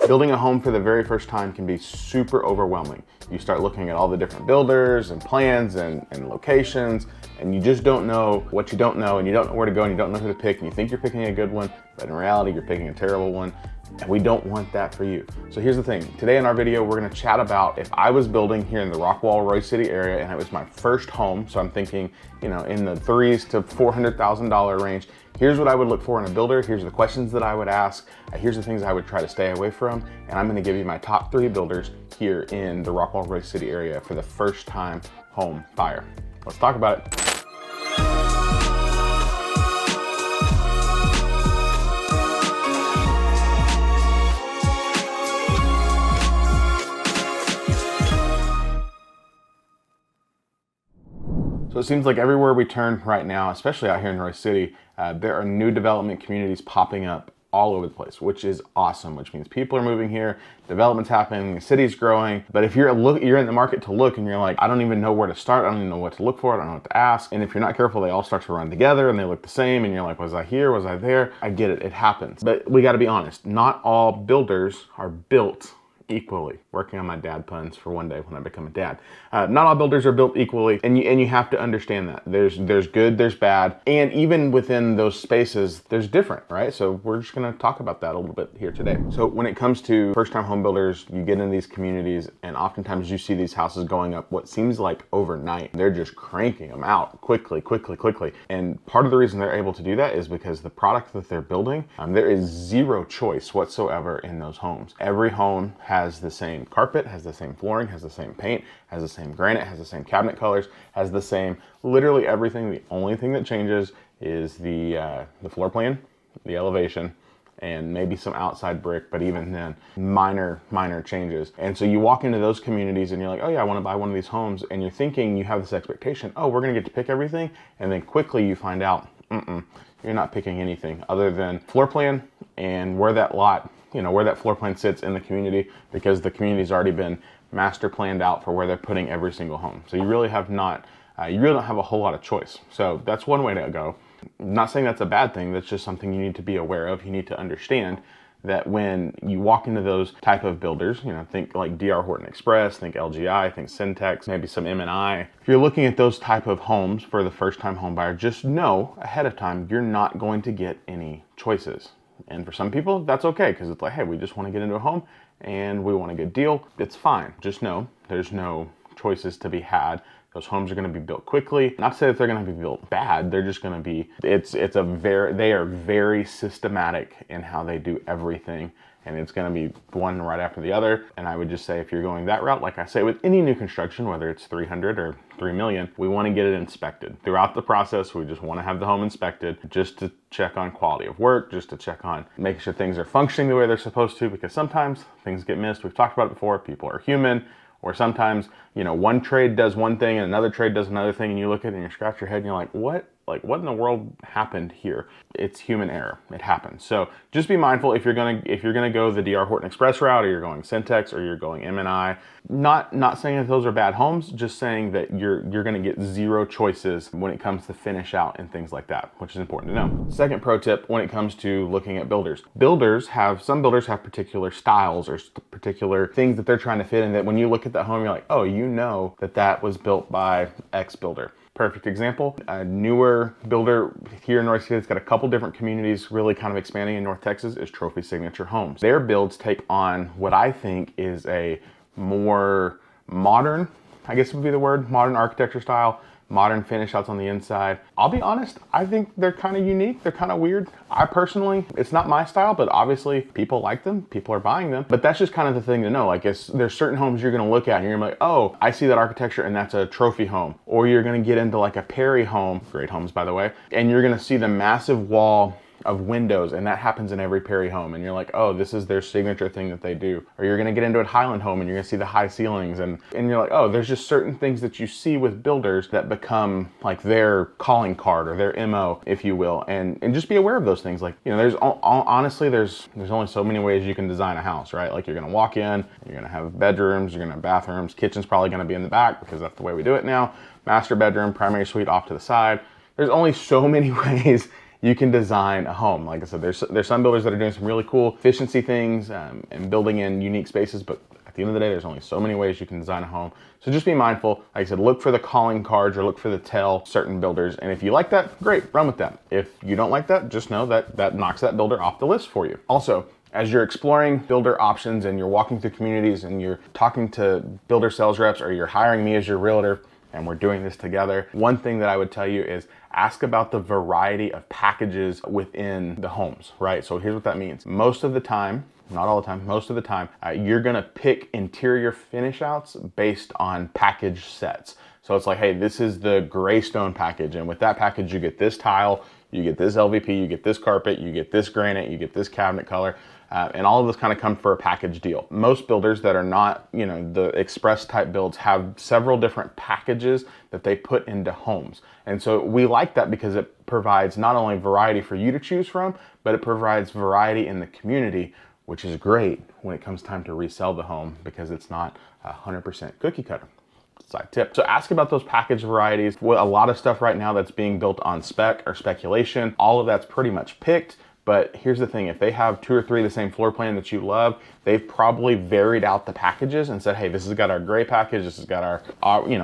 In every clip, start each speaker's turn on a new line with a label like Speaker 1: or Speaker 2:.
Speaker 1: Building a home for the very first time can be super overwhelming. You start looking at all the different builders and plans and locations, and you just don't know what you don't know, and you don't know where to go, and you don't know who to pick, and you think you're picking a good one, but in reality, you're picking a terrible one. And we don't want that for you. So here's the thing. Today in our video, we're gonna chat about if I was building here in the Rockwall, Royse City area, and it was my first home, so I'm thinking, you know, in the $300,000 to $400,000 range, here's what I would look for in a builder, here's the questions that I would ask, here's the things I would try to stay away from, and I'm gonna give you my top 3 builders here in the Rockwall, Royse City area for the first time home buyer. Let's talk about it. So it seems like everywhere we turn right now, especially out here in Royse City, there are new development communities popping up all over the place, which is awesome, which means people are moving here, development's happening, the city's growing. But if you're in the market to look and you're like, I don't even know where to start, I don't even know what to look for, I don't know what to ask. And if you're not careful, they all start to run together and they look the same and you're like, was I here, was I there? I get it, it happens. But we gotta be honest, not all builders are built equally. Working on my dad puns for one day when I become a dad. Not all builders are built equally, and you have to understand that. There's good, there's bad, and even within those spaces, there's different, right? So we're just gonna talk about that a little bit here today. So when it comes to first-time home builders, you get in these communities, and oftentimes you see these houses going up what seems like overnight. They're just cranking them out quickly. And part of the reason they're able to do that is because the product that they're building, there is zero choice whatsoever in those homes. Every home has the same carpet, has the same flooring, has the same paint, has the same granite, has the same cabinet colors, has the same literally everything. The only thing that changes is the floor plan, the elevation, and maybe some outside brick, but even then, minor changes. And so you walk into those communities and you're like, oh yeah, I wanna buy one of these homes, and you're thinking, you have this expectation, oh, we're gonna get to pick everything, and then quickly you find out, you're not picking anything other than floor plan and where that lot, where that floor plan sits in the community, because the community's already been master planned out for where they're putting every single home. So you really don't have a whole lot of choice. So that's one way to go. I'm not saying that's a bad thing, that's just something you need to be aware of. You need to understand that when you walk into those type of builders, think like D.R. Horton Express, think LGI, think Syntex, maybe some M&I. If you're looking at those type of homes for the first time home buyer, just know ahead of time, you're not going to get any choices. And for some people, that's okay, because it's like, hey, we just want to get into a home and we want a good deal. It's fine. Just know there's no choices to be had. Those homes are going to be built quickly. Not to say that they're going to be built bad. They're just going to be, they are very systematic in how they do everything. And it's going to be one right after the other. And I would just say, if you're going that route, like I say with any new construction, whether it's 300 or 3 million, we want to get it inspected. Throughout the process, we just want to have the home inspected just to check on quality of work, just to check on making sure things are functioning the way they're supposed to, because sometimes things get missed. We've talked about it before. People are human. Or sometimes, one trade does one thing and another trade does another thing, and you look at it and you scratch your head and you're like, what? Like, what in the world happened here? It's human error. It happens. So just be mindful if you're gonna go the D.R. Horton Express route, or you're going Syntex, or you're going M&I. Not saying that those are bad homes, just saying that you're gonna get zero choices when it comes to finish out and things like that, which is important to know. Second pro tip when it comes to looking at builders. Some builders have particular styles or particular things that they're trying to fit in, that when you look at that home, you're like, oh, that was built by X builder. Perfect example, a newer builder here in Royse City that's got a couple different communities really kind of expanding in North Texas is Trophy Signature Homes. Their builds take on what I think is a more modern, I guess would be the word, modern architecture style, modern finish outs on the inside. I'll be honest, I think they're kind of unique, they're kind of weird. I personally, it's not my style, but obviously people like them, people are buying them. But that's just kind of the thing to know. Like, there's certain homes you're gonna look at and you're gonna be like, oh, I see that architecture and that's a trophy home. Or you're gonna get into like a Perry home, great homes by the way, and you're gonna see the massive wall of windows, and that happens in every Perry home, and you're like, oh, this is their signature thing that they do. Or you're gonna get into a Highland home and you're gonna see the high ceilings, and you're like, oh, there's just certain things that you see with builders that become like their calling card or their MO, if you will, and just be aware of those things. Like, there's honestly, there's only so many ways you can design a house, right? Like, you're gonna walk in, you're gonna have bedrooms, you're gonna have bathrooms, kitchen's probably gonna be in the back because that's the way we do it now, master bedroom, primary suite off to the side. There's only so many ways you can design a home. Like I said, there's some builders that are doing some really cool efficiency things and building in unique spaces, but at the end of the day, there's only so many ways you can design a home. So just be mindful. Like I said, look for the calling cards or look for the tell certain builders. And if you like that, great, run with that. If you don't like that, just know that that knocks that builder off the list for you. Also, as you're exploring builder options and you're walking through communities and you're talking to builder sales reps or you're hiring me as your realtor and we're doing this together, one thing that I would tell you is ask about the variety of packages within the homes, right? So here's what that means. Most of the time, not all the time, most of the time, you're gonna pick interior finish outs based on package sets. So it's like, hey, this is the gray stone package, and with that package, you get this tile, you get this LVP, you get this carpet, you get this granite, you get this cabinet color, and all of this kind of come for a package deal. Most builders that are not, the express type builds have several different packages that they put into homes. And so we like that because it provides not only variety for you to choose from, but it provides variety in the community, which is great when it comes time to resell the home because it's not 100% cookie cutter. Side tip. So ask about those package varieties. Well, a lot of stuff right now that's being built on spec or speculation, all of that's pretty much picked. But here's the thing, if they have 2 or 3 of the same floor plan that you love, they've probably varied out the packages and said, hey, this has got our gray package, this has got our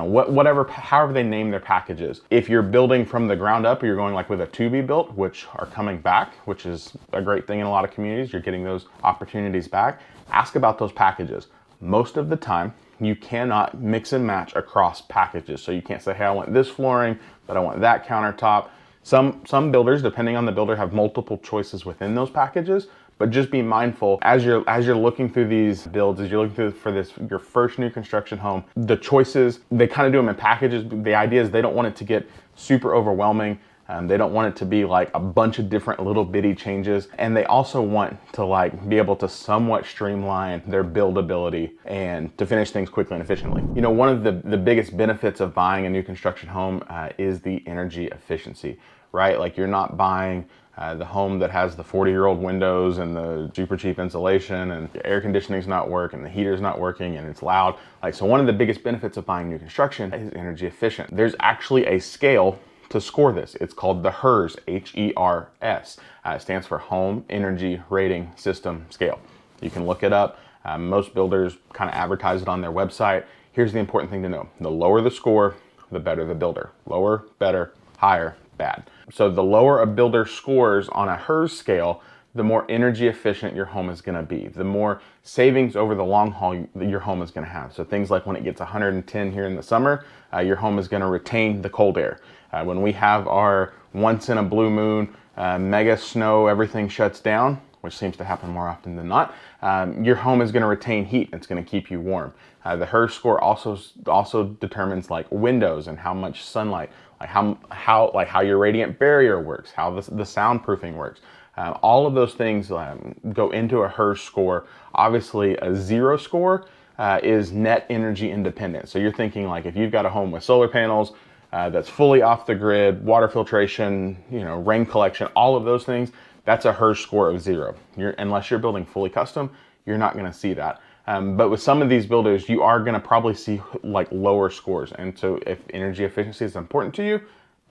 Speaker 1: whatever, however they name their packages. If you're building from the ground up or you're going like with a to-be built, which are coming back, which is a great thing in a lot of communities, you're getting those opportunities back, ask about those packages. Most of the time, you cannot mix and match across packages. So you can't say, hey, I want this flooring, but I want that countertop. Some builders, depending on the builder, have multiple choices within those packages, but just be mindful as you're looking through these builds, as you're looking through for your first new construction home, the choices, they kind of do them in packages. The idea is they don't want it to get super overwhelming. They don't want it to be like a bunch of different little bitty changes. And they also want to be able to somewhat streamline their buildability and to finish things quickly and efficiently. One of the biggest benefits of buying a new construction home is the energy efficiency, right? Like you're not buying the home that has the 40-year-old windows and the super cheap insulation and the air conditioning's not working, the heater's not working, and it's loud. So one of the biggest benefits of buying new construction is energy efficient. There's actually a scale to score this. It's called the HERS, H-E-R-S. It stands for Home Energy Rating System Scale. You can look it up. Most builders kind of advertise it on their website. Here's the important thing to know. The lower the score, the better the builder. Lower, better, higher, bad. So the lower a builder scores on a HERS scale, the more energy efficient your home is going to be, the more savings over the long haul your home is going to have. So things like when it gets 110 here in the summer, your home is going to retain the cold air. When we have our once in a blue moon, mega snow, everything shuts down, which seems to happen more often than not, your home is going to retain heat. It's going to keep you warm. The HERS score also determines windows and how much sunlight, how your radiant barrier works, how the soundproofing works. All of those things go into a HERS score. Obviously, a 0 score is net energy independent. So you're thinking if you've got a home with solar panels that's fully off the grid, water filtration, rain collection, all of those things, that's a HERS score of 0. Unless you're building fully custom, you're not going to see that. But with some of these builders, you are going to probably see lower scores. And so if energy efficiency is important to you,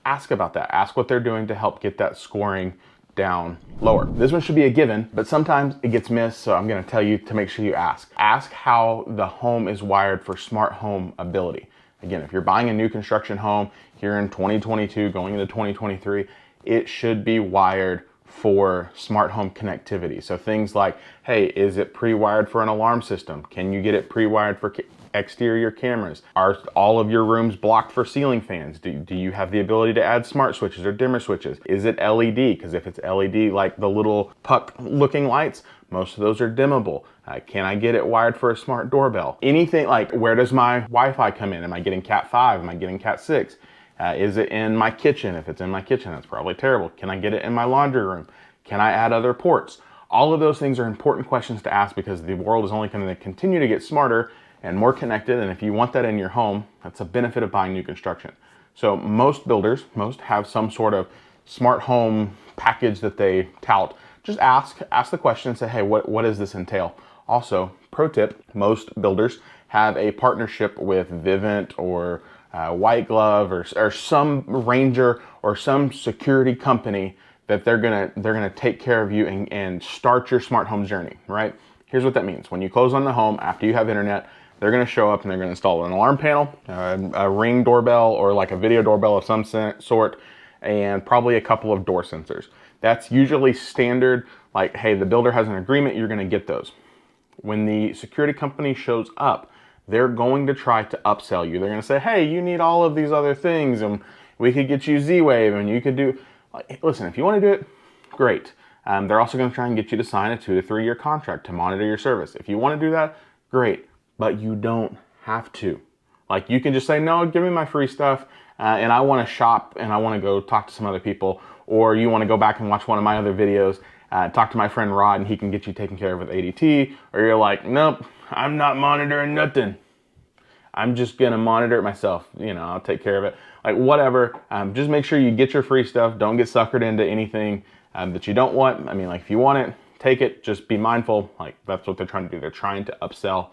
Speaker 1: ask about that. Ask what they're doing to help get that scoring down lower. This one should be a given, but sometimes it gets missed, so I'm going to tell you to make sure you ask. Ask how the home is wired for smart home ability. Again, if you're buying a new construction home here in 2022, going into 2023, it should be wired for smart home connectivity. So things like, hey, is it pre-wired for an alarm system? Can you get it pre-wired for exterior cameras? Are all of your rooms blocked for ceiling fans? Do you have the ability to add smart switches or dimmer switches? Is it LED? Because if it's LED, like the little puck looking lights, most of those are dimmable. Can I get it wired for a smart doorbell? Anything where does my Wi-Fi come in? Am I getting Cat 5? Am I getting Cat 6? Is it in my kitchen? If it's in my kitchen, that's probably terrible. Can I get it in my laundry room? Can I add other ports? All of those things are important questions to ask because the world is only going to continue to get smarter and more connected. And if you want that in your home, that's a benefit of buying new construction. So most builders, have some sort of smart home package that they tout. Just ask the question and say, hey, what does this entail? Also, pro tip, most builders have a partnership with Vivint or White Glove or some Ranger or some security company that they're gonna take care of you and start your smart home journey, right? Here's what that means. When you close on the home, after you have internet, they're gonna show up and they're gonna install an alarm panel, a Ring doorbell, or like a video doorbell of some sort, and probably a couple of door sensors. That's usually standard, like, hey, the builder has an agreement, you're gonna get those. When the security company shows up, they're going to try to upsell you. They're gonna say, hey, you need all of these other things, and we could get you Z-Wave, and you could do, like, listen, if you wanna do it, great. They're also gonna try and get you to sign a 2 to 3 year contract to monitor your service. If you wanna do that, great, but you don't have to. Like, you can just say, no, give me my free stuff, and I wanna shop, and I wanna go talk to some other people, or you wanna go back and watch one of my other videos, talk to my friend Rod, and he can get you taken care of with ADT, or you're like, nope, I'm not monitoring nothing. I'm just gonna monitor it myself. You know, I'll take care of it. Like, whatever, just make sure you get your free stuff. Don't get suckered into anything that you don't want. I mean, like, if you want it, take it, just be mindful. Like, that's what they're trying to do. They're trying to upsell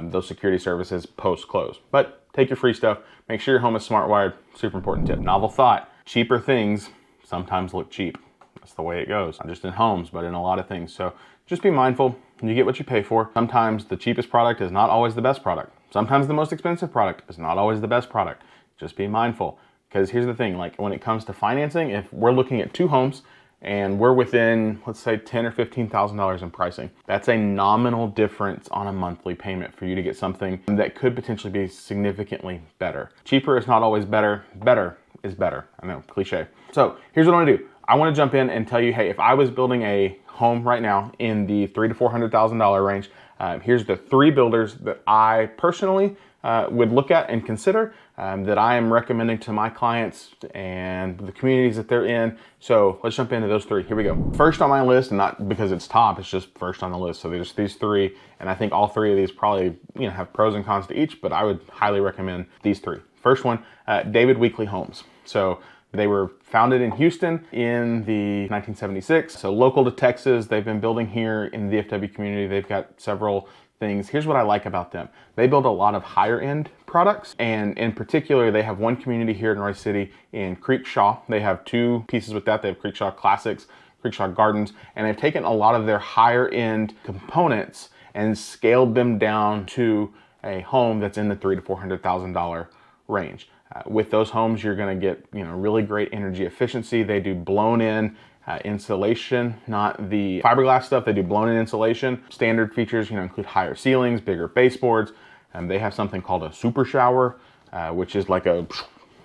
Speaker 1: those security services post-close. But take your free stuff. Make sure your home is smart wired. Super important tip. Novel thought, cheaper things sometimes look cheap. That's the way it goes. Not just in homes, but in a lot of things. So just be mindful. You get what you pay for. Sometimes the cheapest product is not always the best product. Sometimes the most expensive product is not always the best product. Just be mindful. Because here's the thing, like, when it comes to financing, if we're looking at 2 homes and we're within, let's say, $10,000 or $15,000 in pricing, that's a nominal difference on a monthly payment for you to get something that could potentially be significantly better. Cheaper is not always better. Better is better. I know, cliche. So here's what I wanna do. I wanna jump in and tell you, hey, if I was building a home right now in the $300,000 to $400,000 range, here's the 3 builders that I personally would look at and consider, that I am recommending to my clients and the communities that they're in. So let's jump into those 3. Here we go. First on my list, and not because it's top, it's just first on the list. So there's these 3, and I think all 3 of these probably, you know, have pros and cons to each, but I would highly recommend these 3. First one, David Weekley Homes. So they were founded in Houston in the 1976. So local to Texas, they've been building here in the DFW community. They've got several things. Here's what I like about them. They build a lot of higher end products, and in particular, they have one community here in Royse City in Creekshaw. They have 2 pieces with that. They have Creekshaw Classics, Creekshaw Gardens, and they've taken a lot of their higher end components and scaled them down to a home that's in the $300,000 to $400,000 range. With those homes, you're going to get, you know, really great energy efficiency. They do blown in insulation, not the fiberglass stuff. They do blown in insulation. Standard features, you know, include higher ceilings, bigger baseboards, and they have something called a super shower, which is like a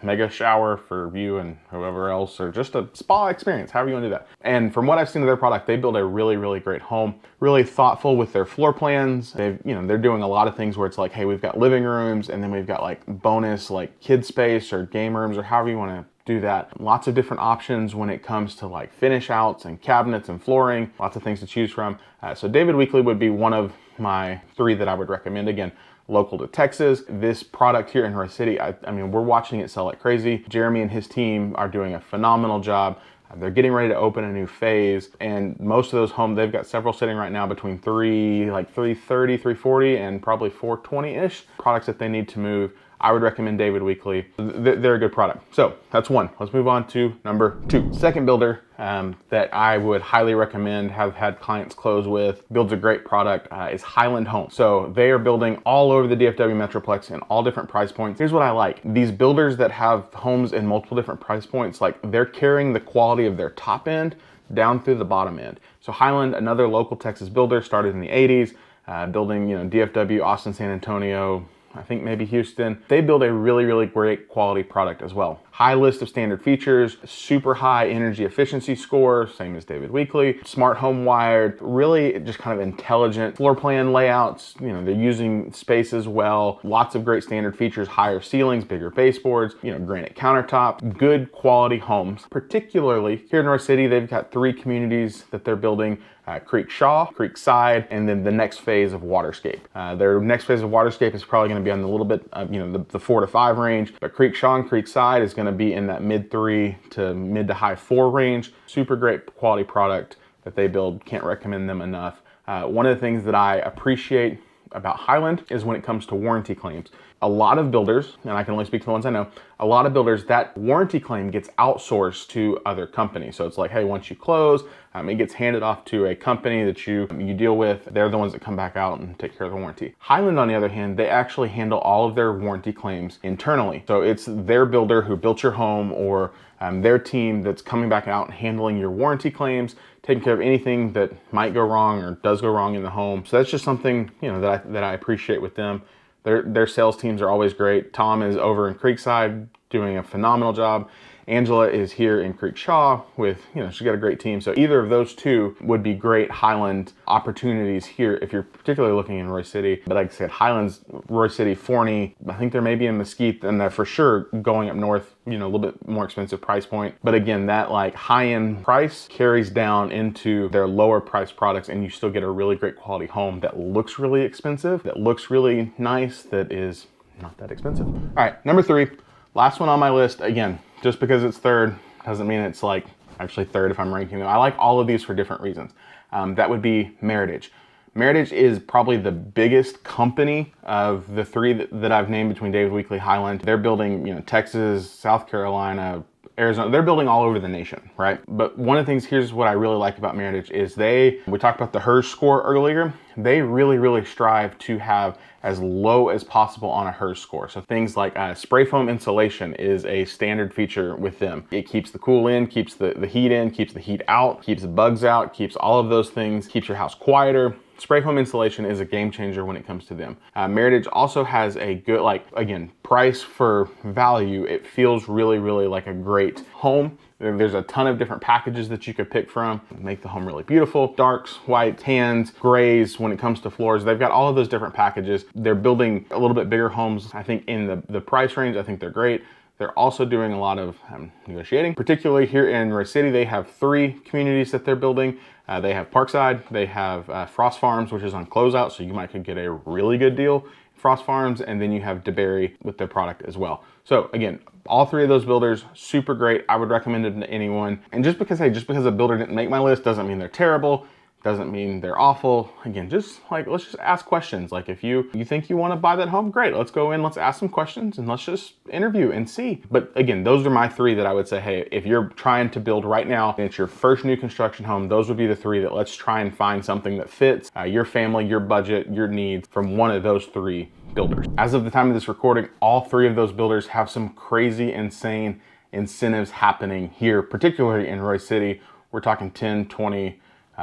Speaker 1: mega shower for you and whoever else, or just a spa experience, however you want to do that. And from what I've seen of their product, they build a really, really great home, really thoughtful with their floor plans. They've, you know, they're doing a lot of things where it's like, hey, we've got living rooms, and then we've got like bonus, like kid space or game rooms, or however you want to do that. Lots of different options when it comes to like finish outs and cabinets and flooring, lots of things to choose from. So David Weekley would be one of my 3 that I would recommend. Again, local to Texas. This product here in Royse City, I mean, we're watching it sell like crazy. Jeremy and his team are doing a phenomenal job. They're getting ready to open a new phase, and most of those homes, they've got several sitting right now between 330, 340, and probably 420-ish products that they need to move. I would recommend David Weekley. They're a good product. So that's 1. Let's move on to number 2. Second builder that I would highly recommend, have had clients close with, builds a great product, is Highland Homes. So they are building all over the DFW Metroplex in all different price points. Here's what I like. These builders that have homes in multiple different price points, like, they're carrying the quality of their top end down through the bottom end. So Highland, another local Texas builder, started in the 80s, building, you know, DFW, Austin, San Antonio, I think maybe Houston. They build a really, really great quality product as well. High list of standard features, super high energy efficiency score, same as David Weekley, smart home wired, really just kind of intelligent floor plan layouts. You know, they're using space as well. Lots of great standard features, higher ceilings, bigger baseboards, you know, granite countertop, good quality homes. Particularly here in Royse City, they've got 3 communities that they're building. Creekshaw, Creekside, and then the next phase of Waterscape. Their next phase of Waterscape is probably going to be on the little bit, you know, the 4 to 5 range, but Creekshaw and Creekside is going to be in that mid 3 to mid to high 4 range. Super great quality product that they build. Can't recommend them enough. One of the things that I appreciate about Highland is when it comes to warranty claims. A lot of builders, and I can only speak to the ones I know, a lot of builders, that warranty claim gets outsourced to other companies. So it's like, hey, once you close, it gets handed off to a company that you deal with. They're the ones that come back out and take care of the warranty. Highland, on the other hand, they actually handle all of their warranty claims internally. So it's their builder who built your home, or their team that's coming back out and handling your warranty claims, taking care of anything that might go wrong or does go wrong in the home. So that's just something, you know, that I appreciate with them. Their sales teams are always great. Tom is over in Creekside doing a phenomenal job. Angela is here in Creekshaw with, you know, she's got a great team. So either of those two would be great Highland opportunities here if you're particularly looking in Royse City. But like I said, Highlands, Royse City, Forney, I think they're maybe in Mesquite, and they're for sure going up north, you know, a little bit more expensive price point. But again, that like high-end price carries down into their lower price products, and you still get a really great quality home that looks really expensive, that looks really nice, that is not that expensive. All right, number 3, last one on my list. Again, just because it's third doesn't mean it's like actually third if I'm ranking them. I like all of these for different reasons. That would be Meritage. Meritage is probably the biggest company of the 3 that I've named between David, Weekley, Highland. They're building, you know, Texas, South Carolina, Arizona. They're building all over the nation, right? But one of the things, here's what I really like about Meritage is we talked about the HERS score earlier. They really, really strive to have as low as possible on a HERS score. So things like spray foam insulation is a standard feature with them. It keeps the cool in, keeps the heat in, keeps the heat out, keeps the bugs out, keeps all of those things, keeps your house quieter. Spray foam insulation is a game changer when it comes to them. Meritage also has a good, like, again, price for value. It feels really, really like a great home. There's a ton of different packages that you could pick from. Make the home really beautiful. Darks, white, tans, grays when it comes to floors. They've got all of those different packages. They're building a little bit bigger homes. I think in the price range, I think they're great. They're also doing a lot of negotiating. Particularly here in Royse City, they have 3 communities that they're building. They have Parkside, they have Frost Farms, which is on closeout, so you might could get a really good deal. Frost Farms, and then you have DeBerry with their product as well. So again, all 3 of those builders, super great. I would recommend it to anyone. And just because a builder didn't make my list doesn't mean they're terrible. Doesn't mean they're awful. Again, just like, let's just ask questions. Like if you think you want to buy that home, great. Let's go in, let's ask some questions, and let's just interview and see. But again, those are my 3 that I would say, hey, if you're trying to build right now and it's your first new construction home, those would be the 3 that let's try and find something that fits your family, your budget, your needs from one of those 3 builders. As of the time of this recording, all 3 of those builders have some crazy, insane incentives happening here, particularly in Royse City. We're talking 10, 20,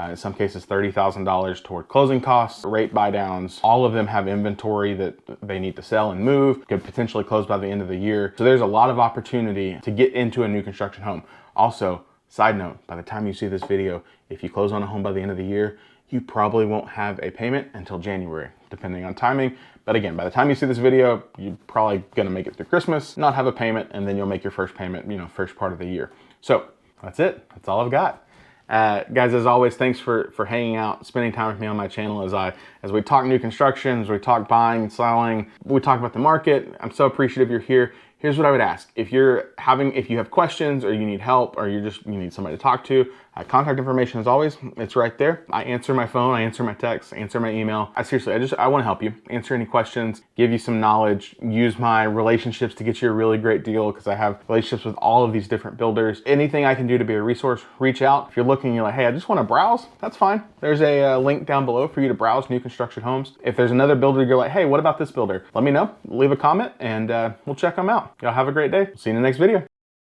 Speaker 1: in some cases $30,000 toward closing costs, rate buy downs. All of them have inventory that they need to sell and move, could potentially close by the end of the year. So there's a lot of opportunity to get into a new construction home. Also, side note, by the time you see this video, if you close on a home by the end of the year, you probably won't have a payment until January, depending on timing. But again, by the time you see this video, you're probably gonna make it through Christmas, not have a payment, and then you'll make your first payment, you know, first part of the year. So that's it, that's all I've got. Guys, as always, thanks for hanging out, spending time with me on my channel as we talk new construction, as we talk buying and selling, we talk about the market. I'm so appreciative you're here. Here's what I would ask. If you have questions or you need help or you need somebody to talk to, contact information as always, it's right there. I answer my phone, I answer my texts, I answer my email. I want to help you, answer any questions, give you some knowledge, use my relationships to get you a really great deal because I have relationships with all of these different builders. Anything I can do to be a resource, reach out. If you're looking, you're like, hey, I just want to browse, that's fine. There's a link down below for you to browse new construction homes. If there's another builder you're like, hey, what about this builder? Let me know, leave a comment, and we'll check them out. Y'all have a great day. See you in the next video.